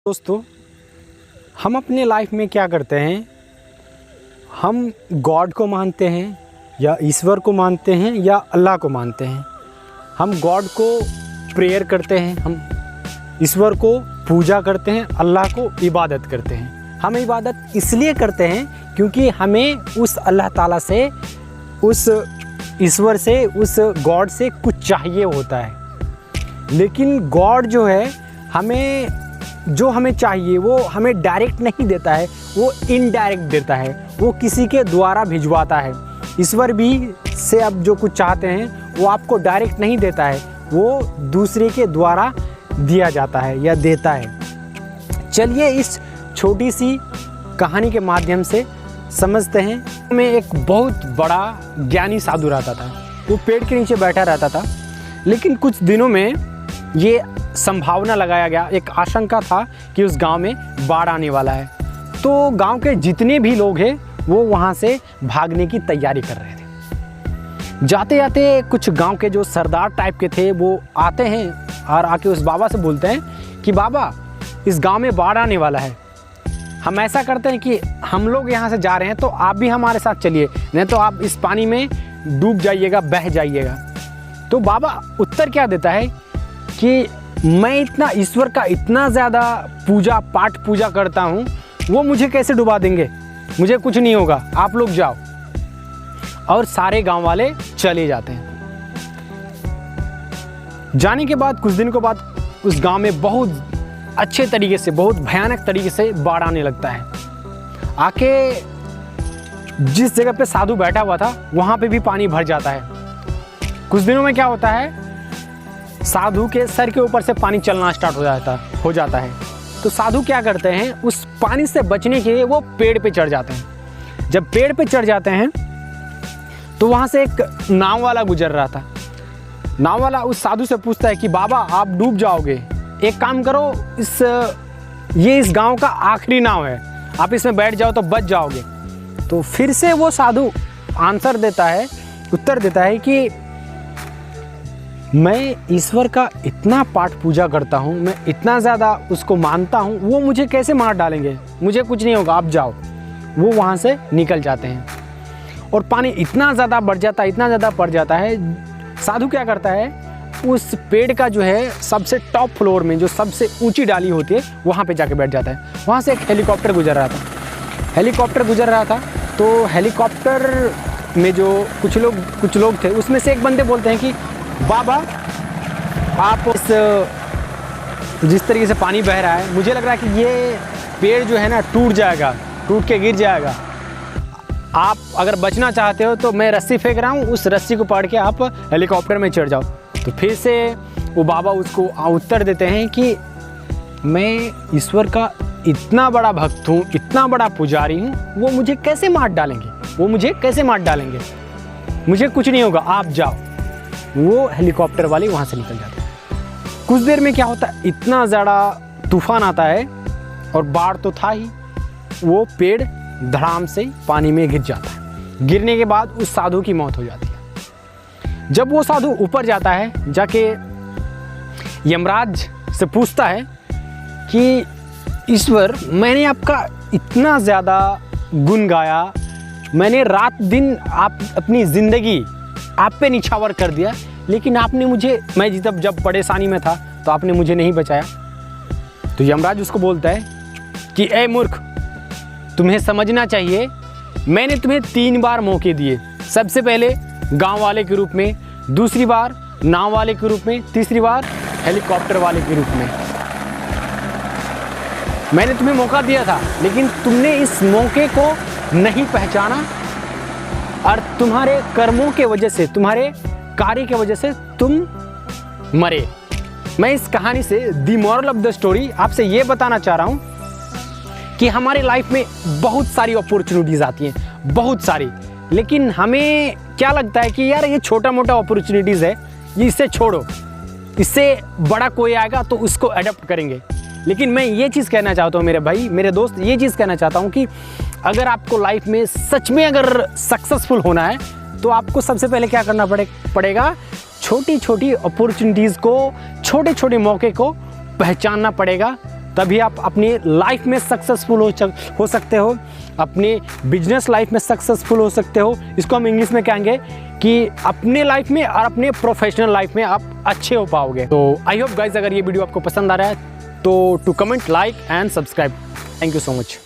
दोस्तों, हम अपने लाइफ में क्या करते हैं? हम गॉड को मानते हैं या ईश्वर को मानते हैं या अल्लाह को मानते हैं। हम गॉड को प्रेयर करते हैं, हम ईश्वर को पूजा करते हैं, अल्लाह को इबादत करते हैं। हम इबादत इसलिए करते हैं क्योंकि हमें उस अल्लाह ताला से, उस ईश्वर से, उस गॉड से कुछ चाहिए होता है। लेकिन गॉड जो है जो हमें चाहिए वो हमें डायरेक्ट नहीं देता है, वो इनडायरेक्ट देता है, वो किसी के द्वारा भिजवाता है। ईश्वर भी से अब जो कुछ चाहते हैं वो आपको डायरेक्ट नहीं देता है, वो दूसरे के द्वारा दिया जाता है या देता है। चलिए इस छोटी सी कहानी के माध्यम से समझते हैं। में एक बहुत बड़ा ज्ञानी साधु रहता था। वो पेड़ के नीचे बैठा रहता था, लेकिन कुछ दिनों में ये संभावना लगाया गया, एक आशंका था कि उस गांव में बाढ़ आने वाला है। तो गांव के जितने भी लोग हैं वो वहां से भागने की तैयारी कर रहे थे। जाते जाते कुछ गांव के जो सरदार टाइप के थे वो आते हैं और आके उस बाबा से बोलते हैं कि बाबा, इस गांव में बाढ़ आने वाला है। हम ऐसा करते हैं कि हम लोग यहाँ से जा रहे हैं तो आप भी हमारे साथ चलिए, नहीं तो आप इस पानी में डूब जाइएगा, बह जाइएगा। तो बाबा उत्तर क्या देता है कि मैं इतना ईश्वर का इतना ज़्यादा पाठ पूजा करता हूँ, वो मुझे कैसे डुबा देंगे? मुझे कुछ नहीं होगा, आप लोग जाओ। और सारे गांव वाले चले जाते हैं। जाने के बाद कुछ दिन के बाद उस गांव में बहुत अच्छे तरीके से, बहुत भयानक तरीके से बाढ़ आने लगता है। आके जिस जगह पे साधु बैठा हुआ था वहाँ पे भी पानी भर जाता है। कुछ दिनों में क्या होता है, साधु के सर के ऊपर से पानी चलना स्टार्ट हो जाता है। तो साधु क्या करते हैं, उस पानी से बचने के लिए वो पेड़ पे चढ़ जाते हैं। जब पेड़ पे चढ़ जाते हैं तो वहाँ से एक नाव वाला गुजर रहा था। नाव वाला उस साधु से पूछता है कि बाबा, आप डूब जाओगे, एक काम करो, ये इस गांव का आखिरी नाव है, आप इसमें बैठ जाओ तो बच जाओगे। तो फिर से वो साधु उत्तर देता है कि मैं ईश्वर का इतना पाठ पूजा करता हूँ, मैं इतना ज़्यादा उसको मानता हूँ, वो मुझे कैसे मार डालेंगे? मुझे कुछ नहीं होगा, आप जाओ। वो वहाँ से निकल जाते हैं और पानी इतना ज़्यादा बढ़ जाता है। साधु क्या करता है, उस पेड़ का जो है सबसे टॉप फ्लोर में, जो सबसे ऊंची डाली होती है, वहाँ पे जाके बैठ जाता है। वहाँ से एक हेलीकॉप्टर गुजर रहा था। तो हेलीकॉप्टर में जो कुछ लोग थे, उसमें से एक बंदे बोलते हैं कि बाबा, आप जिस तरीके से पानी बह रहा है, मुझे लग रहा है कि ये पेड़ जो है ना टूट के गिर जाएगा। आप अगर बचना चाहते हो तो मैं रस्सी फेंक रहा हूँ, उस रस्सी को पकड़ के आप हेलीकॉप्टर में चढ़ जाओ। तो फिर से वो बाबा उसको उत्तर देते हैं कि मैं ईश्वर का इतना बड़ा भक्त हूँ, इतना बड़ा पुजारी हूँ, वो मुझे कैसे मार डालेंगे? मुझे कुछ नहीं होगा, आप जाओ। वो हेलीकॉप्टर वाले वहाँ से निकल जाते हैं। कुछ देर में क्या होता है, इतना ज़्यादा तूफान आता है और बाढ़ तो था ही, वो पेड़ धड़ाम से पानी में गिर जाता है। गिरने के बाद उस साधु की मौत हो जाती है। जब वो साधु ऊपर जाता है, जाके यमराज से पूछता है कि ईश्वर, मैंने आपका इतना ज़्यादा गुण गाया, मैंने रात दिन अपनी ज़िंदगी आप पे निछावर कर दिया, लेकिन आपने मैं जब परेशानी में था तो आपने मुझे नहीं बचाया। तो यमराज उसको बोलता है कि ए मूर्ख, तुम्हें समझना चाहिए, मैंने तुम्हें 3 बार मौके दिए। सबसे पहले गांव वाले के रूप में, दूसरी बार नाव वाले के रूप में, तीसरी बार हेलीकॉप्टर वाले के रूप में। मैंने तुम्हें मौका दिया था, लेकिन तुमने इस मौके को नहीं पहचाना और तुम्हारे कर्मों के वजह से, तुम्हारे कार्य के वजह से तुम मरे। मैं इस कहानी से the moral of the story आपसे ये बताना चाह रहा हूँ कि हमारे लाइफ में बहुत सारी अपॉर्चुनिटीज़ आती हैं, बहुत सारी, लेकिन हमें क्या लगता है कि यार ये छोटा मोटा अपॉर्चुनिटीज़ है, ये इससे छोड़ो, इससे बड़ा कोई आएगा तो उसको अडॉप्ट करेंगे। लेकिन मैं ये चीज़ कहना चाहता हूँ मेरे भाई, मेरे दोस्त, ये चीज़ कहना चाहता हूँ कि अगर आपको लाइफ में सच में अगर सक्सेसफुल होना है तो आपको सबसे पहले क्या करना पड़ेगा, छोटी छोटी अपॉर्चुनिटीज़ को, छोटे छोटे मौके को पहचानना पड़ेगा, तभी आप अपनी लाइफ में सक्सेसफुल हो सकते हो, अपनी बिजनेस लाइफ में सक्सेसफुल हो सकते हो। इसको हम इंग्लिश में कहेंगे कि अपने लाइफ में और अपने प्रोफेशनल लाइफ में आप अच्छे हो पाओगे। तो आई होप गाइज अगर ये वीडियो आपको पसंद आ रहा है तो to comment, like and subscribe. Thank you so much.